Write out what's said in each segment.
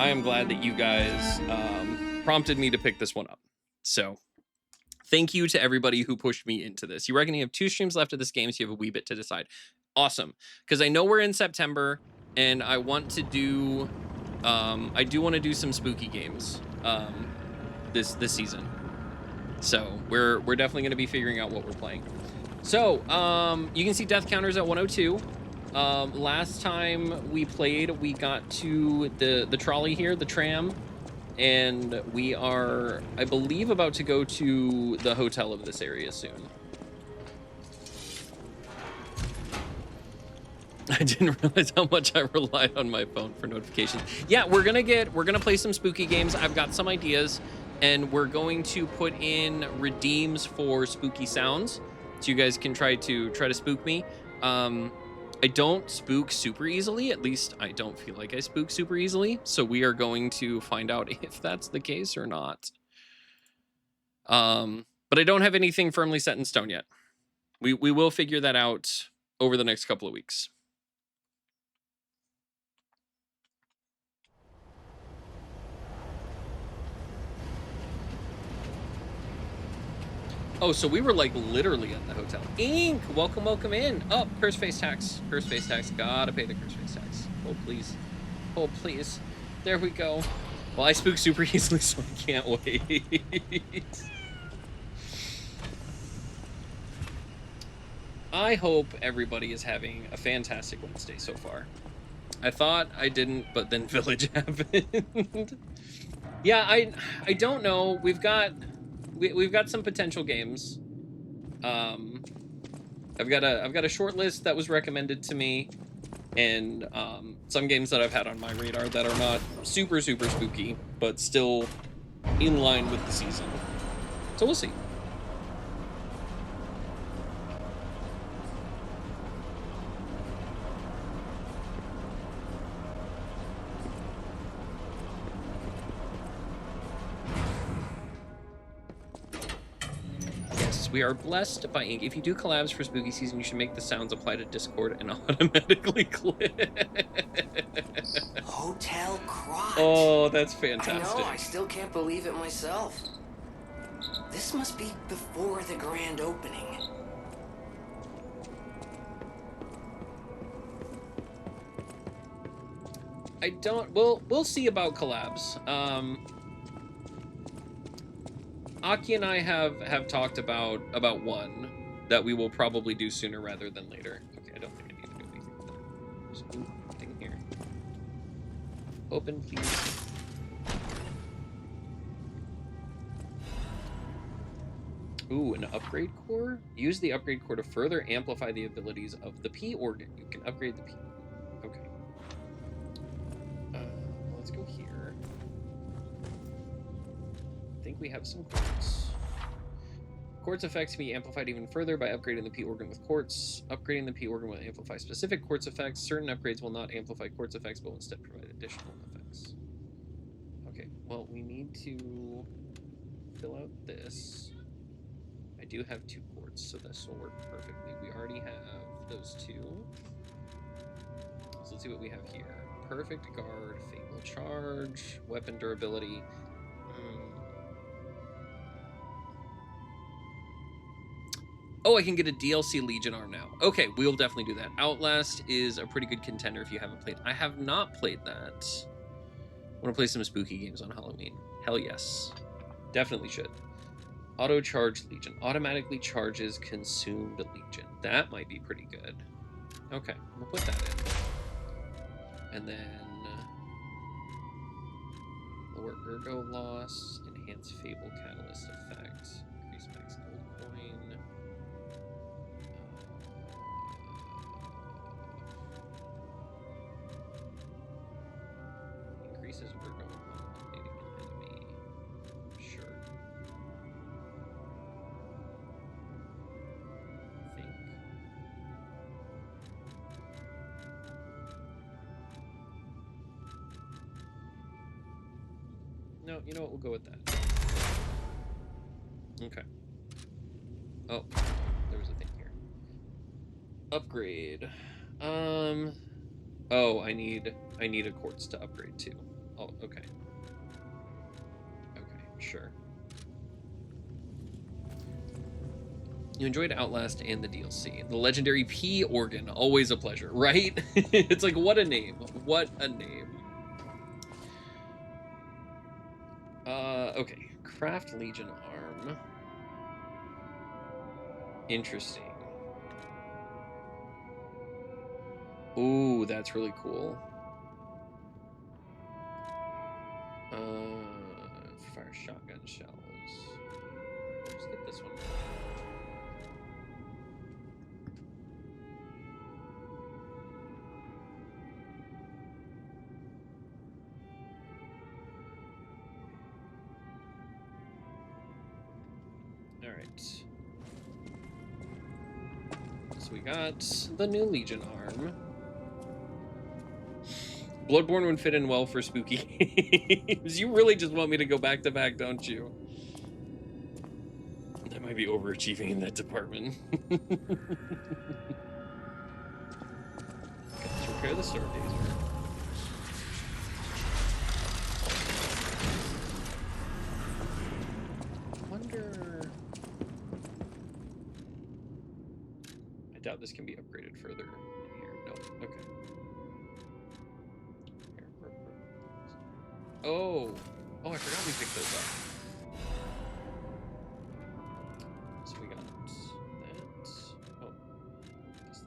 am glad that you guys prompted me to pick this one up. So thank you to everybody who pushed me into this. You reckon you have 2 streams left of this game, so you have a wee bit to decide. Awesome, because I know we're in September, and I want to do, I do want to do some spooky games this season. So we're definitely going to be figuring out what we're playing. So you can see death counters at 102. Last time we played, we got to the trolley here, the tram, and we are, I believe, about to go to the hotel of this area soon. I didn't realize how much I relied on my phone for notifications. Yeah, we're gonna play some spooky games. I've got some ideas, and we're going to put in redeems for spooky sounds, so you guys can try to spook me. I don't spook super easily. At least I don't feel like I spook super easily. So we are going to find out if that's the case or not. But I don't have anything firmly set in stone yet. We will figure that out over the next couple of weeks. Oh, so we were like literally at the hotel. Ink, welcome in. Oh, curse face tax. Curse face tax. Gotta pay the curse face tax. Oh, please. Oh, please. There we go. Well, I spook super easily, so I can't wait. I hope everybody is having a fantastic Wednesday so far. I thought I didn't, but then Village happened. Yeah, I don't know. We've got some potential games. I've got a short list that was recommended to me, and some games that I've had on my radar that are not super spooky, but still in line with the season. So we'll see. We are blessed by ink. If you do collabs for spooky season, you should make the sounds apply to Discord and automatically click. Hotel Crotch. Oh, that's fantastic. I know, I still can't believe it myself. This must be before the grand opening. We'll see about collabs. Aki and I have talked about one that we will probably do sooner rather than later. Okay, I don't think I need to do anything with that. There's a thing here. Open, please. Ooh, an upgrade core? Use the upgrade core to further amplify the abilities of the P organ. You can upgrade the P. Okay. Let's go here. I think we have some quartz. Quartz effects can be amplified even further by upgrading the P organ with quartz. Upgrading the P organ will amplify specific quartz effects. Certain upgrades will not amplify quartz effects, but will instead provide additional effects. Okay, well, we need to fill out this. I do have 2 quartz, so this will work perfectly. We already have those 2. So let's see what we have here. Perfect guard, fatal charge, weapon durability. Oh, I can get a DLC Legion arm now. Okay, we'll definitely do that. Outlast is a pretty good contender if you haven't played. I have not played that. I want to play some spooky games on Halloween. Hell yes. Definitely should. Auto charge Legion. Automatically charges consumed Legion. That might be pretty good. Okay, we'll put that in. And then lower Ergo loss, enhance Fable Catalyst effect, increase max gold coin. Increases Ergo upon eliminating an enemy. Sure. I think. No, you know what? We'll go with that. Okay. Oh, there was a thing here. Upgrade. Oh, I need a quartz to upgrade too. Oh, Okay. Okay, sure. You enjoyed Outlast and the DLC. The legendary P organ, always a pleasure, right? It's like, what a name. What a name. Okay. Craft Legion arm. Interesting. Ooh, that's really cool. Fire shotgun shells. Let's get this one. All right. So we got the new Legion arm. Bloodborne would fit in well for spooky games. You really just want me to go back to back, don't you? I might be overachieving in that department. Let's repair the Stargazer. I doubt this can be upgraded further here. No. Okay. Oh. Oh, I forgot we picked those up. So we got that. Oh. This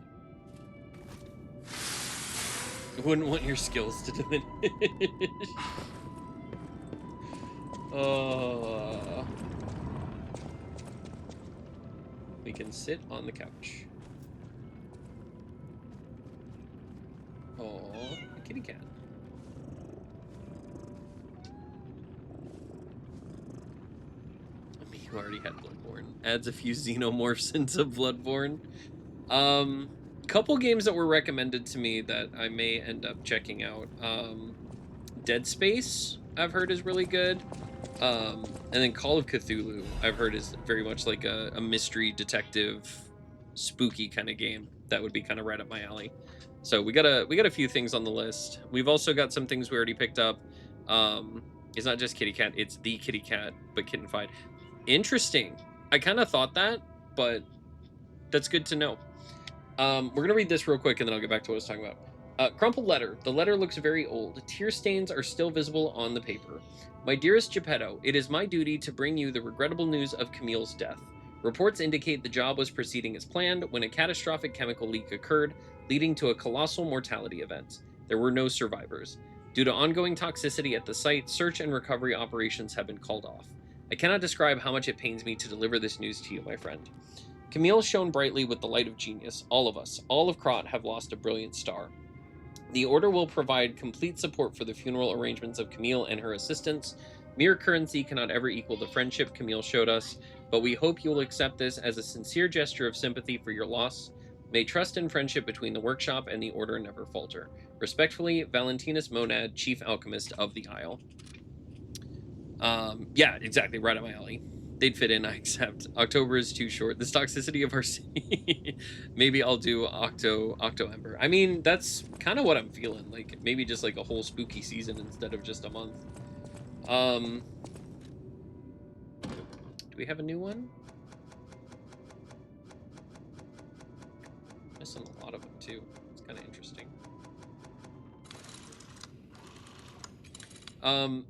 thing. I wouldn't want your skills to diminish. We can sit on the couch. Oh, a kitty cat. I mean, you already had Bloodborne. Adds a few xenomorphs into Bloodborne. Couple games that were recommended to me that I may end up checking out. Dead Space, I've heard is really good. And then Call of Cthulhu, I've heard is very much like a mystery detective, spooky kind of game that would be kind of right up my alley. So we got a few things on the list. We've also got some things we already picked up. It's not just kitty cat, it's the kitty cat, but kittenfied. Interesting. I kind of thought that, but that's good to know. We're gonna read this real quick and then I'll get back to what I was talking about. Crumpled letter. The letter looks very old. Tear stains are still visible on the paper. My dearest Geppetto, it is my duty to bring you the regrettable news of Camille's death. Reports indicate the job was proceeding as planned when a catastrophic chemical leak occurred, leading to a colossal mortality event. There were no survivors. Due to ongoing toxicity at the site, search and recovery operations have been called off. I cannot describe how much it pains me to deliver this news to you, my friend. Camille shone brightly with the light of genius. All of us, all of Krat, have lost a brilliant star. The Order will provide complete support for the funeral arrangements of Camille and her assistants. Mere currency cannot ever equal the friendship Camille showed us, but we hope you will accept this as a sincere gesture of sympathy for your loss. May trust and friendship between the workshop and the Order never falter. Respectfully, Valentinus Monad, Chief Alchemist of the Isle. Yeah, exactly, right up my alley. They'd fit in, I accept. October is too short. This toxicity of our city. Maybe I'll do Octo Ember. I mean, that's kind of what I'm feeling. Like, maybe just like a whole spooky season instead of just a month. Do we have a new one? Missing a lot of them too. It's kind of interesting.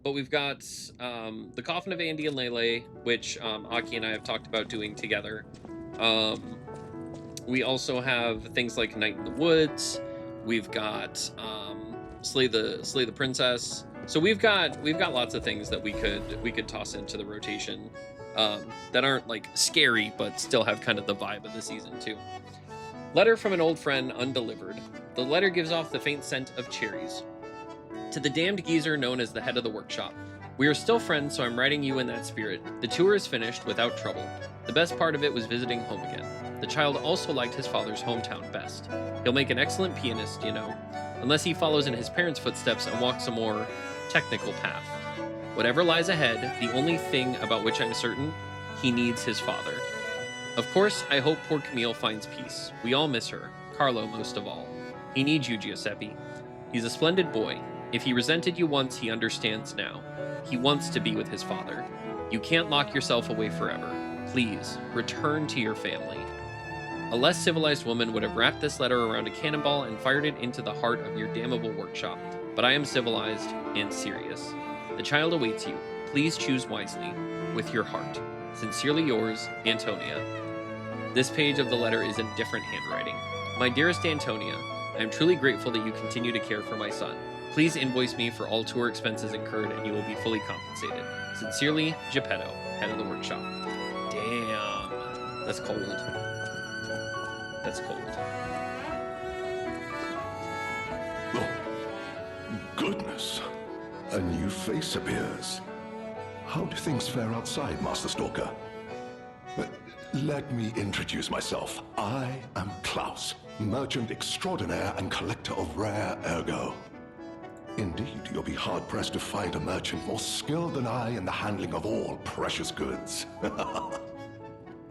But we've got the Coffin of Andy and Lele, which Aki and I have talked about doing together. We also have things like Night in the Woods. We've got Slay the Princess. So we've got lots of things that we could toss into the rotation that aren't like scary, but still have kind of the vibe of the season too. Letter from an old friend undelivered. The letter gives off the faint scent of cherries. To the damned geezer known as the head of the workshop. We are still friends, so I'm writing you in that spirit. The tour is finished without trouble. The best part of it was visiting home again. The child also liked his father's hometown best. He'll make an excellent pianist, you know, unless he follows in his parents' footsteps and walks a more technical path. Whatever lies ahead, the only thing about which I'm certain, he needs his father. Of course, I hope poor Camille finds peace. We all miss her, Carlo most of all. He needs you, Giuseppe. He's a splendid boy. If he resented you once, he understands now. He wants to be with his father. You can't lock yourself away forever. Please, return to your family. A less civilized woman would have wrapped this letter around a cannonball and fired it into the heart of your damnable workshop. But I am civilized and serious. The child awaits you. Please choose wisely, with your heart. Sincerely yours, Antonia. This page of the letter is in different handwriting. My dearest Antonia, I am truly grateful that you continue to care for my son. Please invoice me for all tour expenses incurred and you will be fully compensated. Sincerely, Geppetto, head of the workshop. Damn. That's cold. That's cold. Oh, goodness. A new face appears. How do things fare outside, Master Stalker? Let me introduce myself. I am Klaus, merchant extraordinaire and collector of rare ergo. Indeed, you'll be hard-pressed to find a merchant more skilled than I in the handling of all precious goods.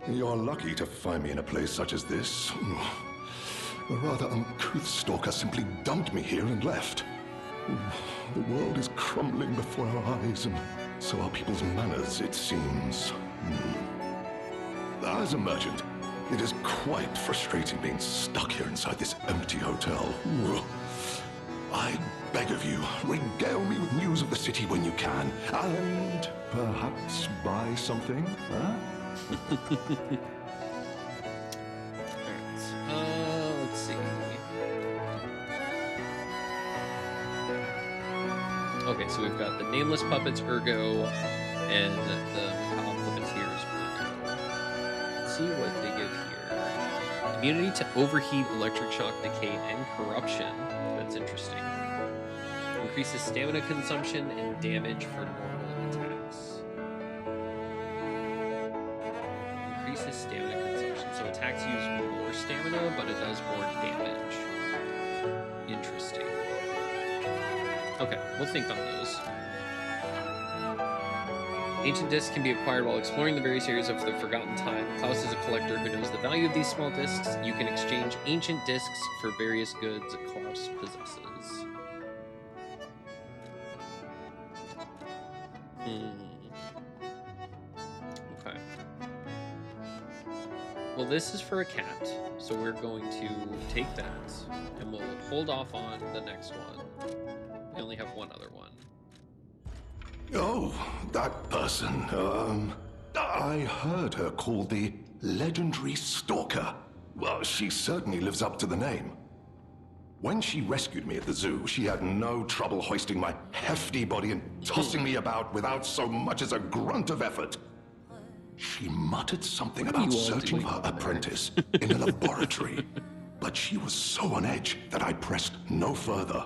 You're lucky to find me in a place such as this. A rather uncouth stalker simply dumped me here and left. The world is crumbling before our eyes, and so are people's manners, it seems. As a merchant, it is quite frustrating being stuck here inside this empty hotel. I beg of you, regale me with news of the city when you can, and perhaps buy something, huh? Alright, let's see. Okay, so we've got the Nameless Puppets Ergo and the Macabre Puppeteers Ergo. Let's see what they give here. Immunity to overheat, electric shock, decay, and corruption. That's interesting. Increases stamina consumption and damage for normal attacks. Increases stamina consumption. So attacks use more stamina, but it does more damage. Interesting. Okay, we'll think on those. Ancient discs can be acquired while exploring the various areas of the Forgotten Time. Klaus is a collector who knows the value of these small discs. You can exchange ancient discs for various goods Klaus possesses. Okay. Well, this is for a cat, so we're going to take that, and we'll hold off on the next one. We only have one other one. Oh, that person, I heard her called the legendary Stalker. Well, she certainly lives up to the name. When she rescued me at the zoo, she had no trouble hoisting my hefty body and tossing me about without so much as a grunt of effort. She muttered something about searching for her apprentice in a laboratory, but she was so on edge that I pressed no further.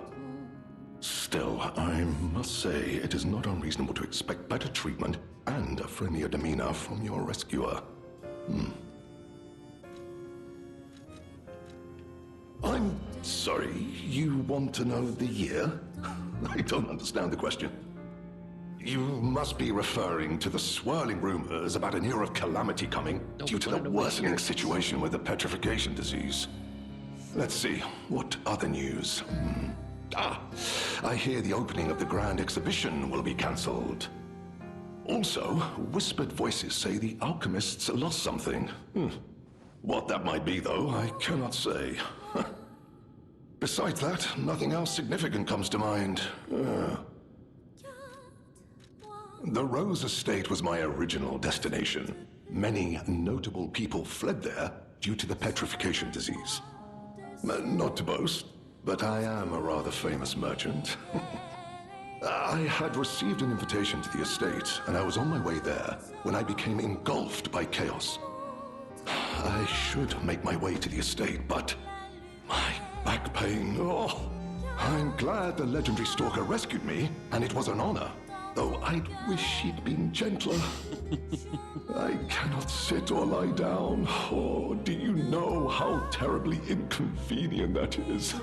Still, I must say, it is not unreasonable to expect better treatment and a friendlier demeanor from your rescuer. I'm sorry, you want to know the year? I don't understand the question. You must be referring to the swirling rumors about an era of calamity coming due to the worsening situation with the petrification disease. Let's see, what other news? I hear the opening of the Grand Exhibition will be cancelled. Also, whispered voices say the alchemists lost something. What that might be, though, I cannot say. Besides that, nothing else significant comes to mind. The Rose Estate was my original destination. Many notable people fled there due to the petrification disease. Not to boast, but I am a rather famous merchant. I had received an invitation to the estate, and I was on my way there when I became engulfed by chaos. I should make my way to the estate, but my back pain, I'm glad the legendary Stalker rescued me, and it was an honor, though I'd wish she'd been gentler. I cannot sit or lie down. Oh, do you know how terribly inconvenient that is?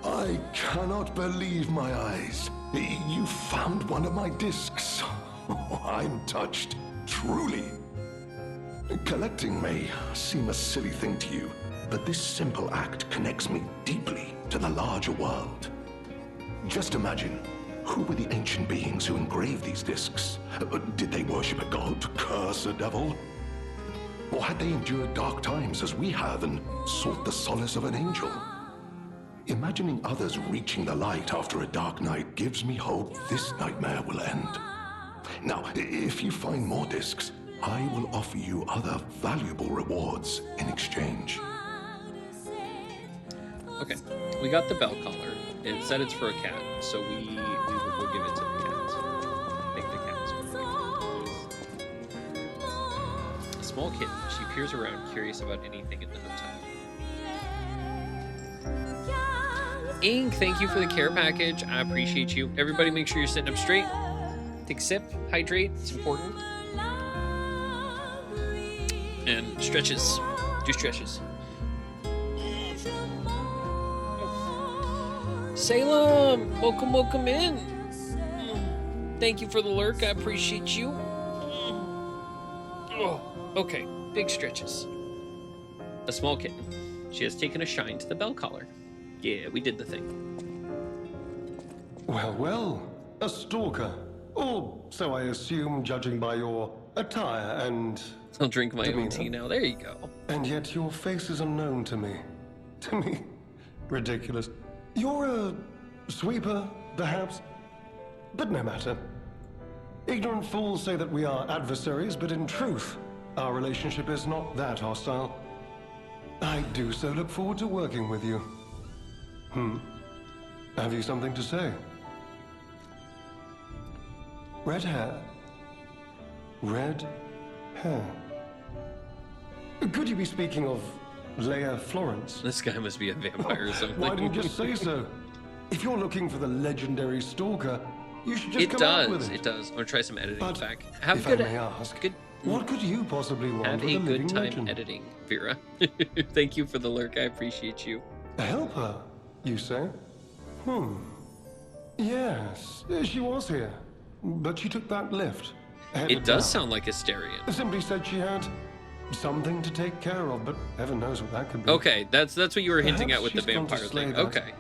I cannot believe my eyes. You found one of my discs. I'm touched, truly. Collecting may seem a silly thing to you, but this simple act connects me deeply to the larger world. Just imagine, who were the ancient beings who engraved these discs? Did they worship a god, curse a devil? Or had they endured dark times as we have and sought the solace of an angel? Imagining others reaching the light after a dark night gives me hope this nightmare will end. Now, if you find more discs, I will offer you other valuable rewards in exchange. Okay, we got the bell collar. It said it's for a cat, so we will give it to the cat. I think the cat's really. A small kitten. She peers around, curious about anything in the hotel. Ink, thank you for the care package. I appreciate you. Everybody, make sure you're sitting up straight. Take a sip, hydrate. It's important. And stretches. Do stretches. Salem, welcome in. Thank you for the lurk. I appreciate you. Oh, okay, big stretches. A small kitten. She has taken a shine to the bell collar. Yeah, we did the thing. Well, a stalker. Or so I assume, judging by your attire and... I'll drink my own demeanor. tea now. There you go. And yet your face is unknown to me. To me? Ridiculous. You're a sweeper, perhaps? But no matter. Ignorant fools say that we are adversaries, but in truth, our relationship is not that hostile. I do so look forward to working with you. Have you something to say? Red hair. Red hair. Could you be speaking of Leia Florence? This guy must be a vampire or something. Why didn't you just say so? If you're looking for the legendary stalker, you should just come up with it. It does. I'm gonna try some editing But back. Have if a good, I may ask, good, what could you possibly want have with a a living good time legend? editing, Vera. Thank you for the lurk. I appreciate you. A helper, you say? Yes, she was here, but she took that lift. It headed does down. sound like Asterion. Simply said she had something to take care of, but heaven knows what that could be. Okay, that's what you were hinting Perhaps at with the she's gone to vampire slay thing. that. Okay.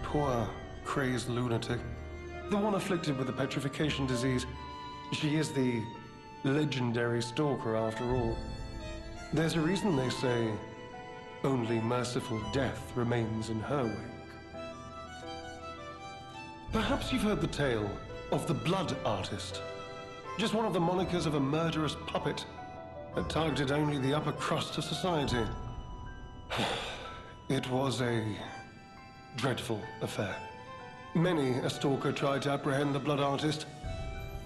Poor, crazed lunatic. The one afflicted with the petrification disease. She is the legendary stalker after all. There's a reason they say only merciful death remains in her wake. Perhaps you've heard the tale of the Blood Artist. Just one of the monikers of a murderous puppet that targeted only the upper crust of society. It was a dreadful affair. Many a stalker tried to apprehend the Blood Artist,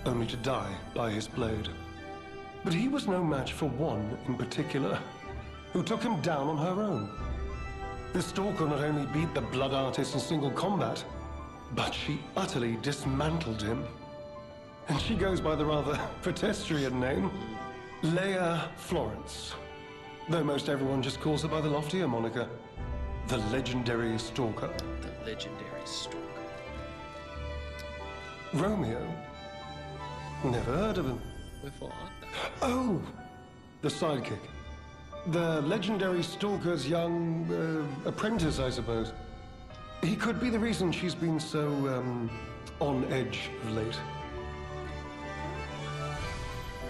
only to die by his blade. But he was no match for one in particular, who took him down on her own. The stalker not only beat the Blood Artist in single combat, but she utterly dismantled him. And she goes by the rather pedestrian name, Leia Florence. Though most everyone just calls her by the loftier moniker, the legendary stalker. The legendary stalker. Romeo? Never heard of him. With what? Oh, the sidekick. The legendary stalker's young apprentice, I suppose. He could be the reason she's been so, on edge of late.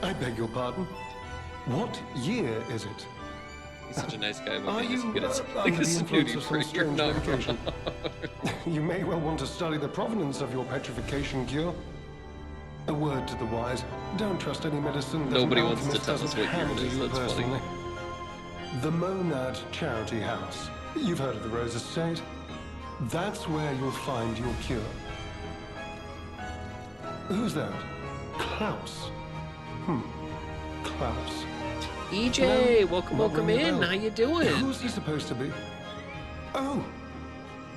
I beg your pardon? What year is it? He's such a nice guy. But Are he's you good at under like the a influence snooty of some prick. You're strange not medication? wrong. You may well want to study the provenance of your petrification cure. A word to the wise, don't trust any medicine that Nobody an wants to alchemist tell us doesn't what year hand it to is, you that's funny. personally. The Monad Charity House. You've heard of the Rose Estate? That's where you'll find your cure. Who's that? Klaus. Klaus. EJ, No, welcome not ringing a in. bell. How you doing? Who's he supposed to be? Oh,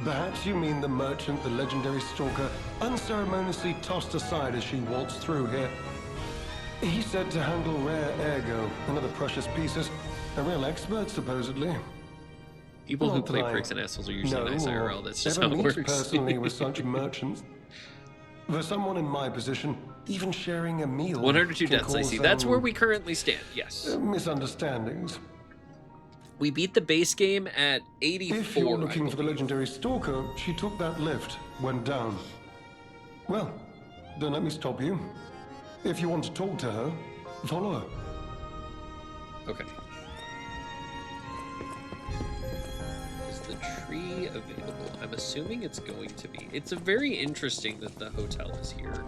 perhaps you mean the merchant, the legendary stalker, unceremoniously tossed aside as she waltzed through here. He's said to handle rare ergo and other precious pieces. A real expert, supposedly. People who Not play that I pricks and assholes are usually know nice or IRL. That's just ever how it meet works. personally with such merchants. For someone in my position, even sharing a meal 102 can deaths, I cause, see. That's where we currently stand. Yes. misunderstandings. We beat the base game at 84. If you're I looking for the believe. legendary stalker, she took that lift, went down. Well, don't let me stop you. If you want to talk to her, follow her. Okay. Is the tree available? I'm assuming it's going to be. It's a very interesting that the hotel is here.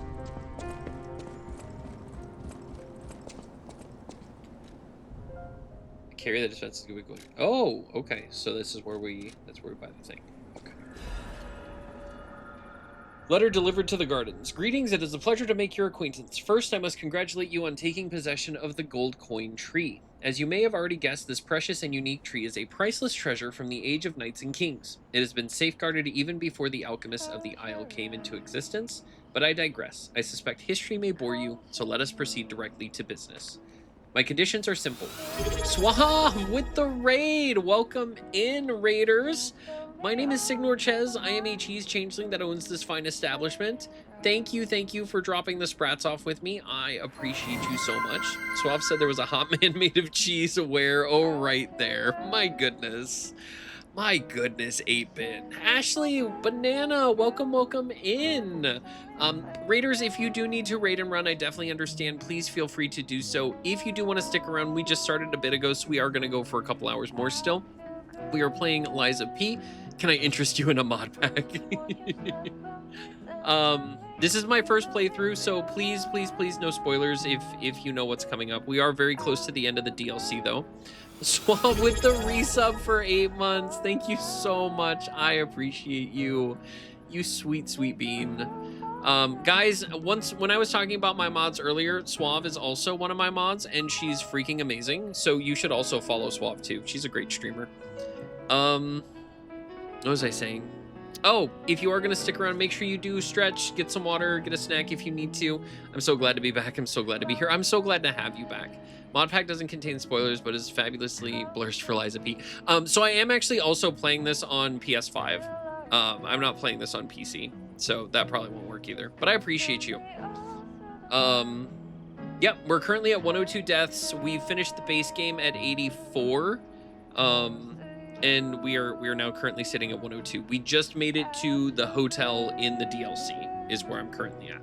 Carry the defense. Oh, okay. So this is where that's where we buy the thing. Okay. Letter delivered to the gardens. Greetings, it is a pleasure to make your acquaintance. First, I must congratulate you on taking possession of the gold coin tree. As you may have already guessed, this precious and unique tree is a priceless treasure from the age of knights and kings. It has been safeguarded even before the alchemists of the Isle came into existence, but I digress. I suspect history may bore you, so let us proceed directly to business. My conditions are simple. Swav with the raid! Welcome in, raiders! My name is Signor Ches. I am a cheese changeling that owns this fine establishment. Thank you for dropping the sprats off with me. I appreciate you so much. Swav said there was a hot man made of cheese aware. Oh, right there. My goodness. My goodness, 8-bit. Ashley, Banana, welcome in. Raiders, if you do need to raid and run, I definitely understand. Please feel free to do so. If you do want to stick around, we just started a bit ago, so we are going to go for a couple hours more still. We are playing Liza P. Can I interest you in a mod pack? This is my first playthrough, so please, no spoilers if you know what's coming up. We are very close to the end of the DLC, though. Swab with the resub for 8 months. Thank you so much. I appreciate you. You sweet bean. Guys, when I was talking about my mods earlier, Suave is also one of my mods, and she's freaking amazing. So you should also follow Suave too. She's a great streamer. What was I saying? Oh, if you are gonna stick around, make sure you do stretch, get some water, get a snack if you need to. I'm so glad to be back. I'm so glad to be here. I'm so glad to have you back. Modpack doesn't contain spoilers, but is fabulously blurs for Liza P. So I am actually also playing this on PS5. I'm not playing this on PC, so that probably won't work either. But I appreciate you. Yep, we're currently at 102 deaths. We finished the base game at 84. And we are now currently sitting at 102. We just made it to the hotel in the DLC, is where I'm currently at.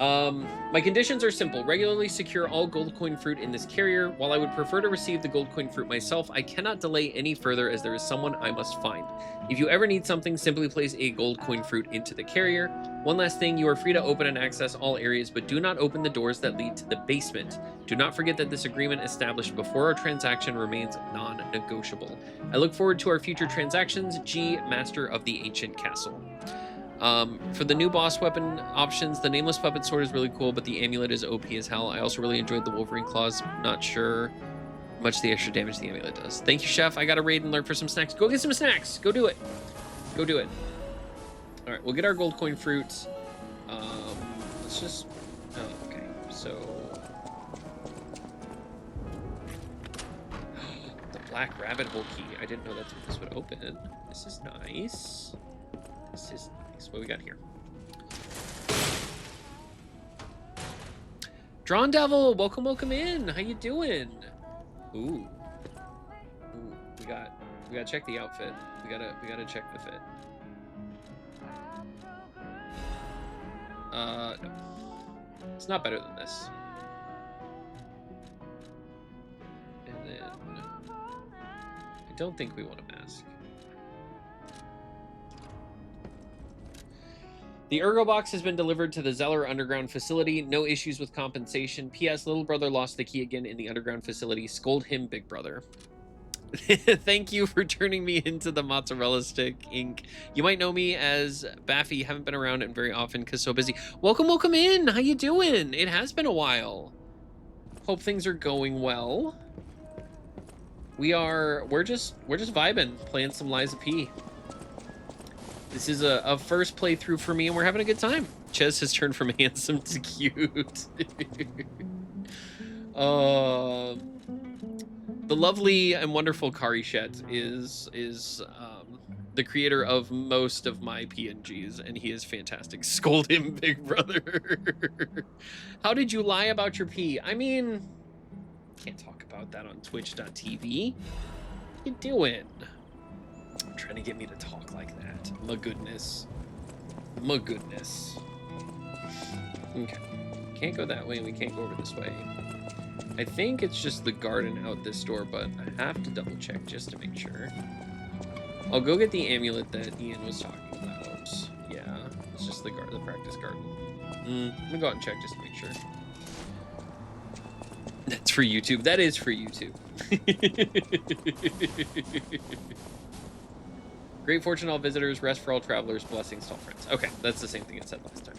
My conditions are simple. Regularly secure all gold coin fruit in this carrier. While I would prefer to receive the gold coin fruit myself, I cannot delay any further as there is someone I must find. If you ever need something, simply place a gold coin fruit into the carrier. One last thing, you are free to open and access all areas, but do not open the doors that lead to the basement. Do not forget that this agreement established before our transaction remains non-negotiable. I look forward to our future transactions. G, Master of the Ancient Castle. For the new boss weapon options, the Nameless Puppet Sword is really cool, but the amulet is OP as hell. I also really enjoyed the Wolverine Claws. Not sure how much the extra damage the amulet does. Thank you, Chef. I gotta raid and learn for some snacks. Go get some snacks. Go do it. Go do it. All right, we'll get our gold coin fruits. Let's just... Oh, okay. So... The Black Rabbit Hole key. I didn't know that's what this would open. This is nice. This is nice. What we got here? Drawn Devil, welcome in. How you doing? Ooh, we gotta check the outfit. We gotta check the fit. No, it's not better than this. And then I don't think we want a mask. The Ergo box has been delivered to the Zeller underground facility. No issues with compensation. P.S. Little brother lost the key again in the underground facility. Scold him, big brother. Thank you for turning me into the mozzarella stick, Inc. You might know me as Baffy. Haven't been around very often because so busy. Welcome in. How you doing? It has been a while. Hope things are going well. We're just vibing, playing some Liza P. This is a first playthrough for me, and we're having a good time. Ches has turned from handsome to cute. The lovely and wonderful Kari Shet is the creator of most of my PNGs, and he is fantastic. Scold him, big brother. How did you lie about your pee? I mean, can't talk about that on twitch.tv. you doing? Trying to get me to talk like that. My goodness. My goodness. Okay. Can't go that way, and we can't go over this way. I think it's just the garden out this door, but I have to double check just to make sure. I'll go get the amulet that Ian was talking about. Yeah, it's just the practice garden. Let me go out and check just to make sure. That's for YouTube. That is for YouTube. Great fortune all visitors, rest for all travelers, blessings to all friends. Okay, that's the same thing it said last time.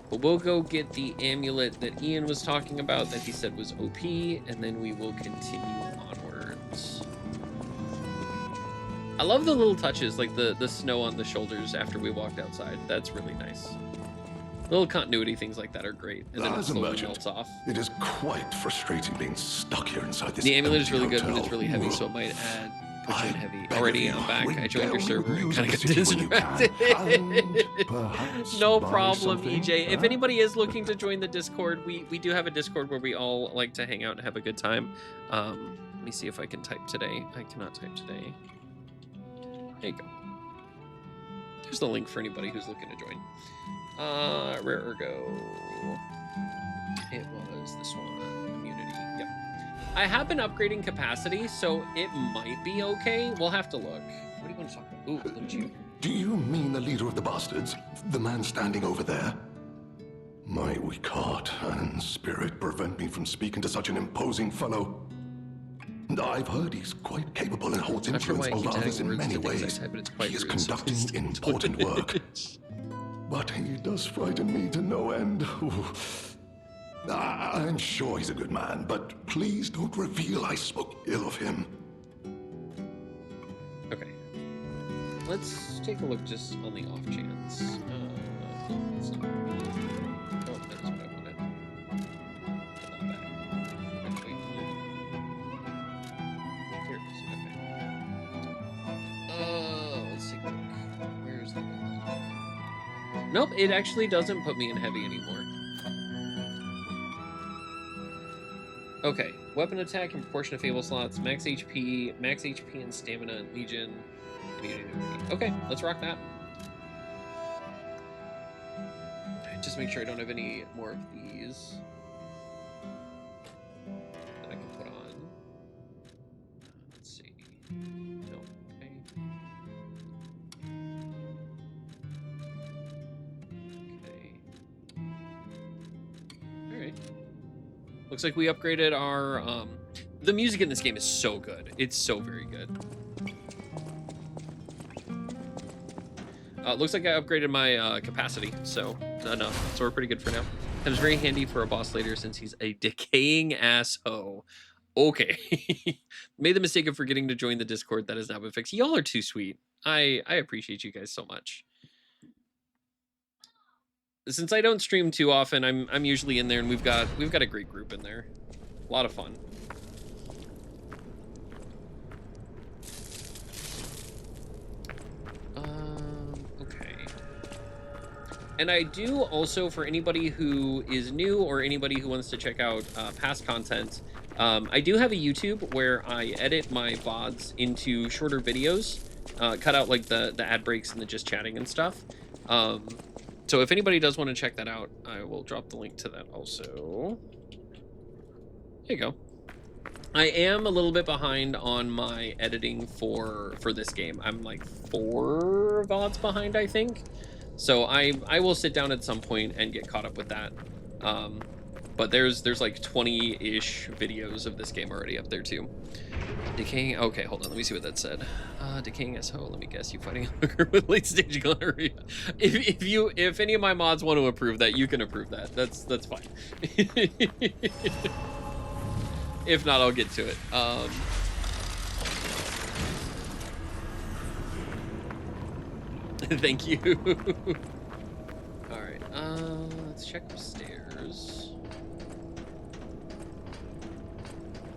But we'll go get the amulet that Ian was talking about that he said was OP, and then we will continue onwards. I love the little touches, like the snow on the shoulders after we walked outside. That's really nice. Little continuity things like that are great, and then it As a slowly merchant, melts off. it is quite frustrating being stuck here inside this The amulet is empty really good, but hotel. it's really heavy, so it might put you in heavy. beg Already, of you, I'm back. ring I joined your bells server with and news kind of of the got city when you can, distracted. and perhaps No buy problem, something, EJ. If huh? anybody is looking to join the Discord, we do have a Discord where we all like to hang out and have a good time. Let me see if I can type today. I cannot type today. There you go. There's the link for anybody who's looking to join. Rare Ergo. It was this one. Immunity. Yep. I have been upgrading capacity, so it might be okay. We'll have to look. What do you want to talk about? Ooh, look at you. Do you mean the leader of the bastards? The man standing over there? My weak heart and spirit prevent me from speaking to such an imposing fellow. I've heard he's quite capable and holds Not sure influence why I over keep others adding in words many to things I ways. type, but it's quite He is rude, so conducting just don't important do work. it. But he does frighten me to no end. I'm sure he's a good man, but please don't reveal I spoke ill of him. Okay. Let's take a look just on the off chance. That's not... Oh, that is what I wanted. But not that. Actually, here it is. Okay. Let's take a look. Where's the... Nope, it actually doesn't put me in heavy anymore. Okay, weapon attack in proportion to Fable slots, max HP and stamina and Legion. Okay, let's rock that. Just make sure I don't have any more of these that I can put on. Let's see. No, okay. Okay. Alright. Looks like we upgraded our, the music in this game is so good. It's so very good. Looks like I upgraded my capacity, so enough. So we're pretty good for now. That is very handy for a boss later since he's a decaying asshole. Okay. Made the mistake of forgetting to join the Discord. That has now been fixed. Y'all are too sweet. I appreciate you guys so much. Since I don't stream too often, I'm usually in there, and we've got a great group in there. A lot of fun. Okay. And I do also, for anybody who is new or anybody who wants to check out past content, I do have a YouTube where I edit my VODs into shorter videos, cut out like the ad breaks and the just chatting and stuff. So if anybody does want to check that out, I will drop the link to that also. There you go. I am a little bit behind on my editing for this game. I'm like 4 VODs behind, I think. So I will sit down at some point and get caught up with that. But there's like 20-ish videos of this game already up there too. Decaying. Okay, hold on. Let me see what that said. Decaying SO. Let me guess. You fighting a hooker with late stage gonorrhea. If any of my mods want to approve that, you can approve that. That's fine. If not, I'll get to it. Thank you. All right. Let's check upstairs.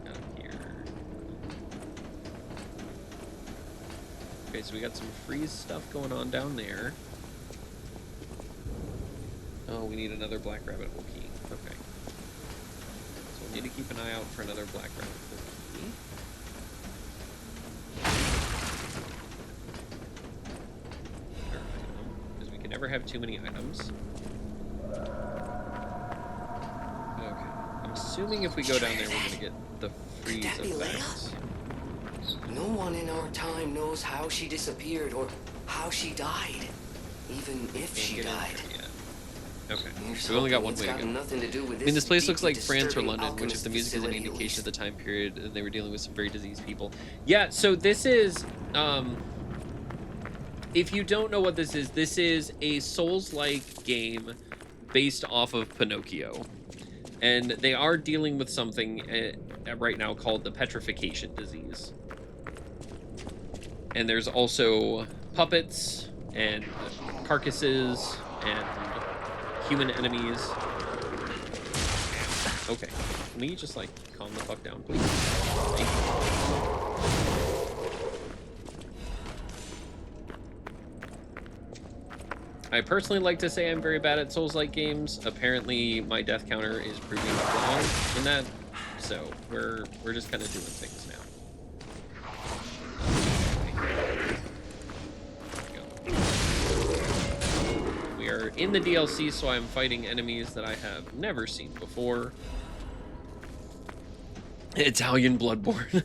Down here. Okay, so we got some freeze stuff going on down there. Oh, we need another black rabbit hole key. Okay. So we'll need to keep an eye out for another black rabbit hole key. never have too many items. Okay. I'm assuming if we go down there, we're going to get the freeze that be effects. No one in our time knows how she disappeared or how she died, even if Can't she get in died. there yet. Okay. Here's We only got hoping one it's way to got go. nothing to do with I mean, this place looks deeply like France or disturbing London, which if alchemist the music is an facility indication of the least. time period, they were dealing with some very diseased people. Yeah, so this is, if you don't know what this is a Souls-like game based off of Pinocchio. And they are dealing with something right now called the petrification disease. And there's also puppets and carcasses and human enemies. Okay, can we just like calm the fuck down, please? Thank you. I personally like to say I'm very bad at Souls-like games. Apparently, my death counter is proving wrong in that, so we're just kind of doing things now. We are in the DLC, so I'm fighting enemies that I have never seen before. Italian Bloodborne.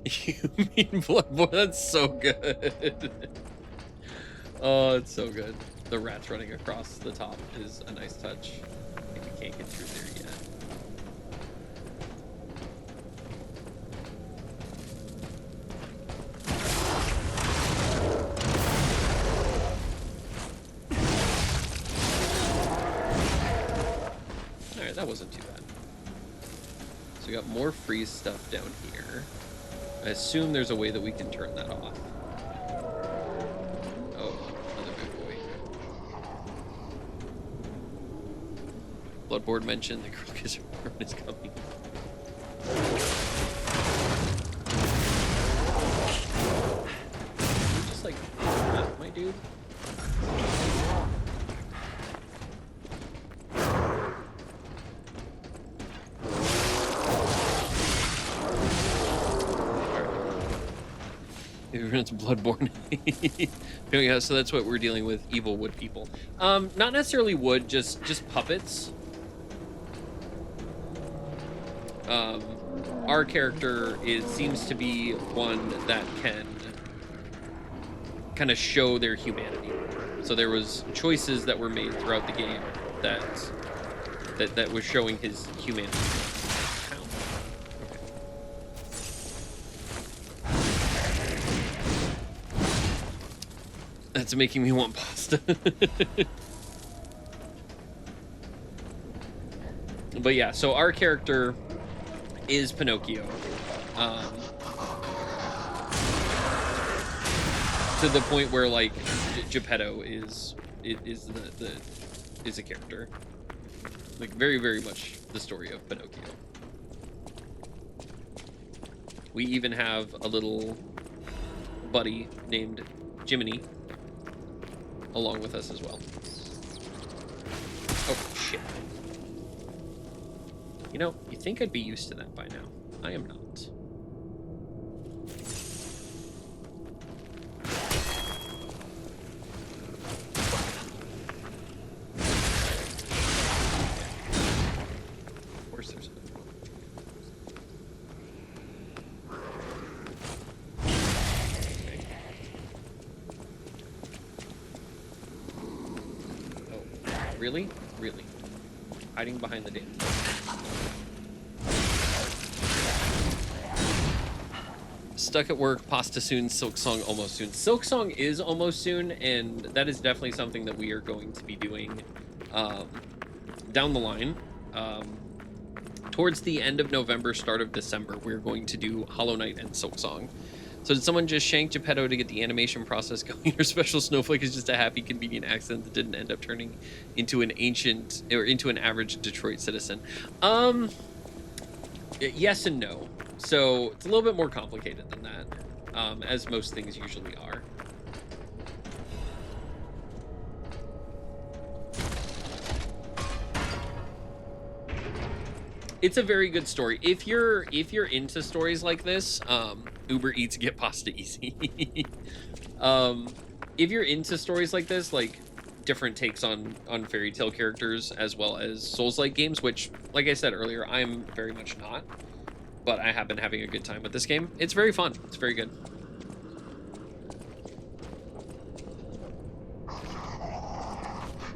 You mean Bloodborne? That's so good. Oh, it's so good. The rats running across the top is a nice touch. I think we can't get through there yet. Alright, that wasn't too bad. So we got more freeze stuff down here. I assume there's a way that we can turn that off. Oh, another big boy. Bloodborne mentioned the Crocus Reborn is coming. Can you just like map my dude? It's Bloodborne. Yeah, so that's what we're dealing with, evil wood people. Not necessarily wood, just puppets. Our character seems to be one that can kind of show their humanity. So there was choices that were made throughout the game that was showing his humanity. That's making me want pasta. But yeah, so our character is Pinocchio. To the point where like Geppetto is a character. Like very, very much the story of Pinocchio. We even have a little buddy named Jiminy along with us as well. Oh, shit. You know, you think I'd be used to that by now. I am not. Of course there's a... Really? Really? Hiding behind the damn. Stuck at work, pasta soon, Silksong almost soon. Silksong is almost soon, and that is definitely something that we are going to be doing down the line. Towards the end of November, start of December, we're going to do Hollow Knight and Silksong. So did someone just shank Geppetto to get the animation process going? Your special snowflake is just a happy, convenient accident that didn't end up turning into an ancient or into an average Detroit citizen. Yes and no. So it's a little bit more complicated than that, as most things usually are. It's a very good story. If you're into stories like this, Uber Eats, get pasta easy. if you're into stories like this, like different takes on fairy tale characters as well as Souls-like games, which, like I said earlier, I'm very much not, but I have been having a good time with this game. It's very fun. It's very good.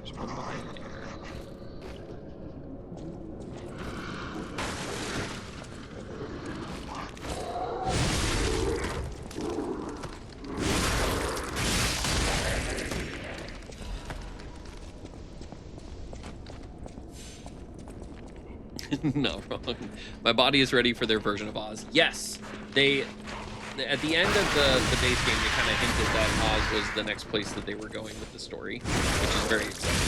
There's one behind there. No, wrong. My body is ready for their version of Oz. Yes, they at the end of the base game, they kind of hinted that Oz was the next place that they were going with the story, which is very exciting.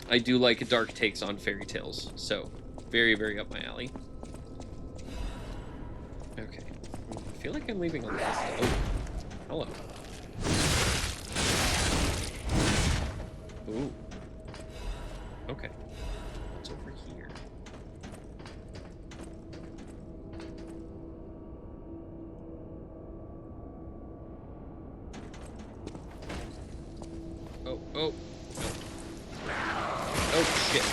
I do like dark takes on fairy tales, so very, very up my alley. Okay, I feel like I'm leaving a list. Oh, hello. Ooh. Okay. What's over here? Oh, oh. Oh, shit.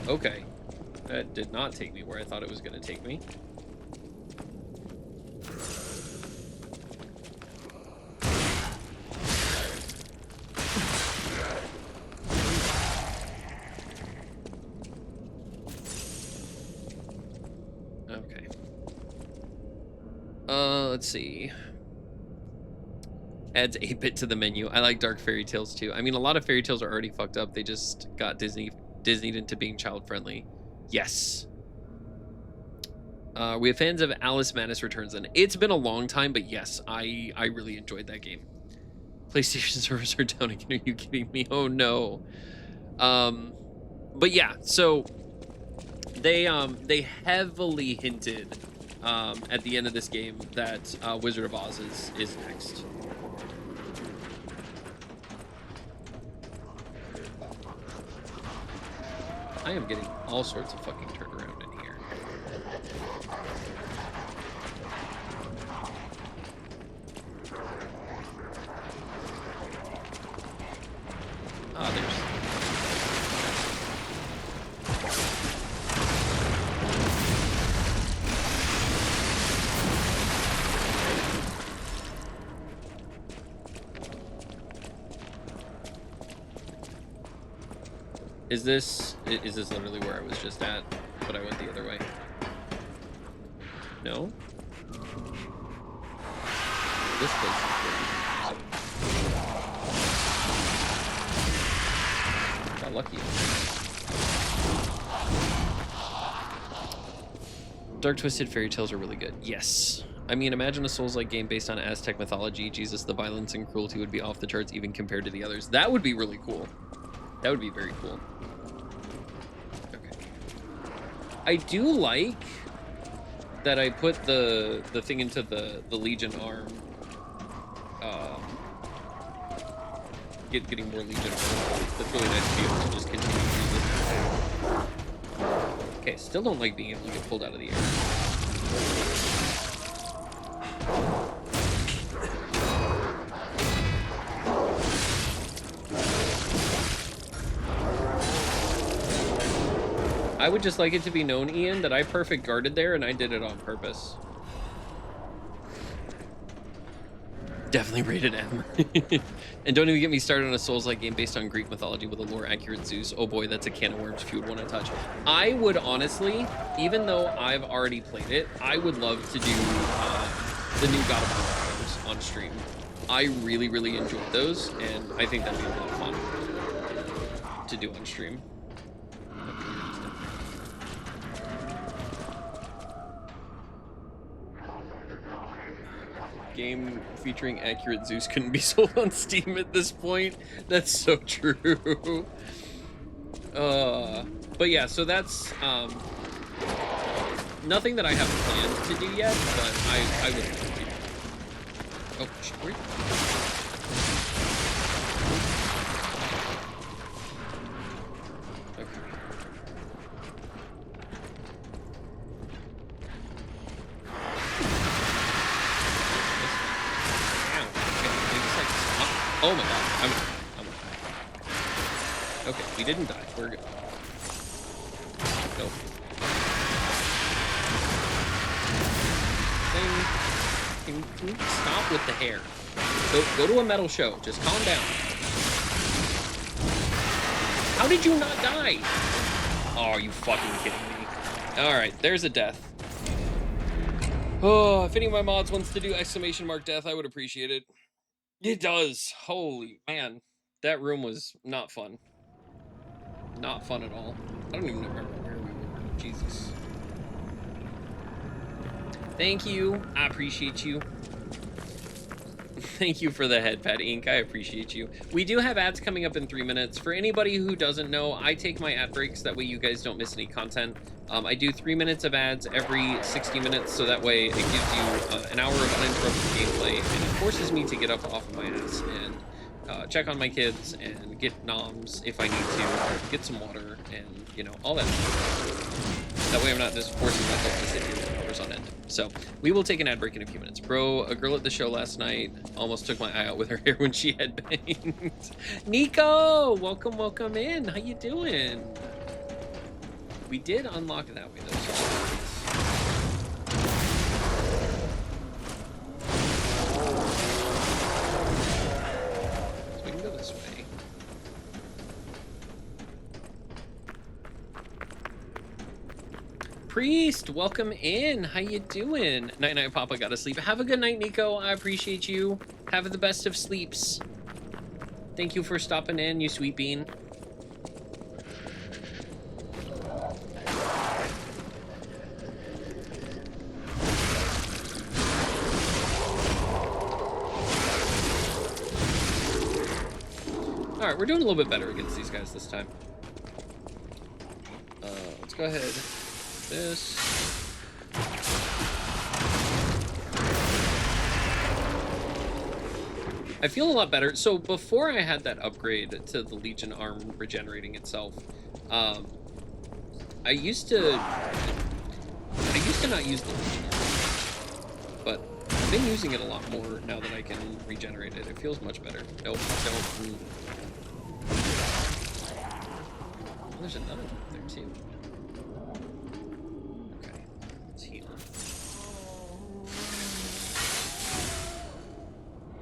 Okay. That did not take me where I thought it was going to take me. Okay. Let's see. Adds 8-bit to the menu. I like dark fairy tales too. I mean, a lot of fairy tales are already fucked up. They just got Disneyed into being child friendly. Yes. We have fans of Alice Madness Returns, and it's been a long time, but yes, I really enjoyed that game. PlayStation servers are down again. Are you kidding me? Oh no. But yeah, so they heavily hinted at the end of this game that Wizard of Oz is next. I am getting all sorts of fucking turnaround in here. Ah, there's... Is this literally where I was just at, but I went the other way? No? This place is pretty. Got lucky. Dark Twisted Fairy Tales are really good. Yes. I mean, imagine a Souls-like game based on Aztec mythology. Jesus, the violence and cruelty would be off the charts even compared to the others. That would be really cool. That would be very cool. Okay. I do like that I put the thing into the Legion arm. Getting more Legion arm. That's really nice to be able to just continue to use it. Okay, still don't like being able to get pulled out of the air. I would just like it to be known, Ian, that I perfect guarded there and I did it on purpose. Definitely rated M. And don't even get me started on a Souls-like game based on Greek mythology with a lore-accurate Zeus. Oh boy, that's a can of worms if you would want to touch. I would honestly, even though I've already played it, I would love to do the new God of War games on stream. I really, really enjoyed those, and I think that'd be a lot of fun to do on stream. Game featuring accurate Zeus couldn't be sold on Steam at this point. That's so true. But yeah, so that's nothing that I have planned to do yet, but I would love to. Oh, shit, where? Okay. Oh my god, I'm gonna die. Okay, we didn't die. We're good. Go. Can you stop with the hair? Go to a metal show. Just calm down. How did you not die? Oh, are you fucking kidding me? All right, there's a death. Oh, if any of my mods wants to do ! death, I would appreciate it. It does. Holy man, that room was not fun. Not fun at all. I don't even remember where we were. Jesus. Thank you. I appreciate you. Thank you for the head pad, Ink. I appreciate you. We do have ads coming up in 3 minutes. For anybody who doesn't know, I take my ad breaks. That way you guys don't miss any content. I do 3 minutes of ads every 60 minutes, so that way it gives you an hour of uninterrupted gameplay, and it forces me to get up off of my ass and check on my kids and get noms if I need to, get some water, and, you know, all that stuff. That way I'm not just forcing myself to sit here for hours on end. So we will take an ad break in a few minutes. Bro, a girl at the show last night almost took my eye out with her hair when she had bangs. Nico, welcome in. How you doing? We did unlock it that way though. So we can go this way. Priest, welcome in. How you doing? Night night, Papa. Gotta sleep. Have a good night, Nico. I appreciate you. Have the best of sleeps. Thank you for stopping in, you sweet bean. All right, we're doing a little bit better against these guys this time. Let's go ahead. This. I feel a lot better. So before I had that upgrade to the Legion arm regenerating itself, I used to not use the Legion arm, but I've been using it a lot more now that I can regenerate it. It feels much better. Nope, don't. There's another one there too. Okay, let's heal.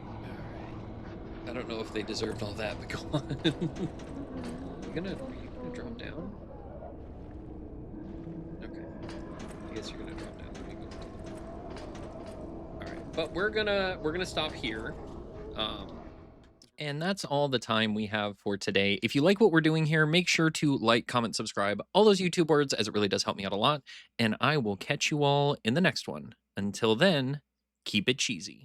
Alright. I don't know if they deserved all that, but go on. Are you gonna drop down? Okay. I guess you're gonna drop down. Let me go. Alright, but we're gonna stop here. And that's all the time we have for today. If you like what we're doing here, make sure to like, comment, subscribe, all those YouTube words, as it really does help me out a lot. And I will catch you all in the next one. Until then, keep it cheesy.